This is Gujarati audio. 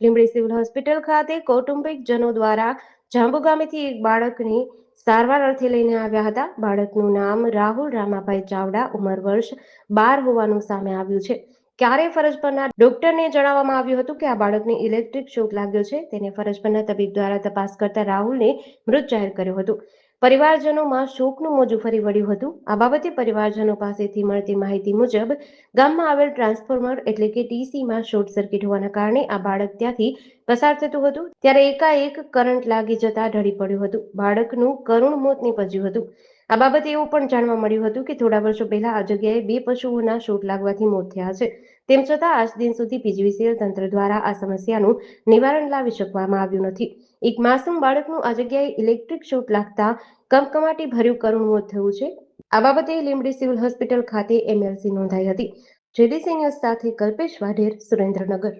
લીંબડી સિવિલ હોસ્પિટલ ખાતે કૌટુંબિકજનો દ્વારા જાંબુ ગામેથી એક બાળકની સારવાર અર્થે લઈને આવ્યા હતા. બાળકનું નામ રાહુલ રામાભાઈ ચાવડા, ઉંમર વર્ષ 12 હોવાનું સામે આવ્યું છે. ક્યારે ફરજ પરના ડોક્ટરને જણાવવામાં આવ્યું હતું કે આ બાળકને ઇલેક્ટ્રિક શોક લાગ્યો છે. તેને ફરજ પરના તબીબ દ્વારા તપાસ કરતા રાહુલને મૃત જાહેર કર્યો હતો. પરિવારજનોમાં શોકનું મોજું ફરી વળ્યું હતું. આ બાબતે પરિવારજનો પાસેથી મળતી માહિતી મુજબ ગામમાં આવેલ ટ્રાન્સફોર્મર એટલે કે ટીસીમાં શોર્ટ સર્કિટ હોવાના કારણે આ બાળક ત્યાંથી પસાર થતું હતું ત્યારે એકાએક કરંટ લાગી જતા ઢળી પડ્યું હતું. બાળકનું કરુણ મોત નીપજ્યું હતું. આ બાબતે એવું પણ જાણવા મળ્યું હતું કે થોડા વર્ષો પહેલા આ જગ્યાએ 2 પશુઓના શોટ લાગવાથી મોત થયા છે. તેમ છતાં આજ દિન સુધી પીજીવીસીએલ તંત્ર દ્વારા આ સમસ્યાનું નિવારણ લાવી શકવામાં આવ્યું નથી. એક માસૂમ બાળકનું આ જગ્યાએ ઇલેક્ટ્રિક શોટ લાગતા કમકમાટી ભર્યું કરુણ મોત થયું છે. આ બાબતે લીંબડી સિવિલ હોસ્પિટલ ખાતે એમએલસી નોંધાઈ હતી. જેડીસી ન્યૂઝ સાથે કલ્પેશ વાઢેર, સુરેન્દ્રનગર.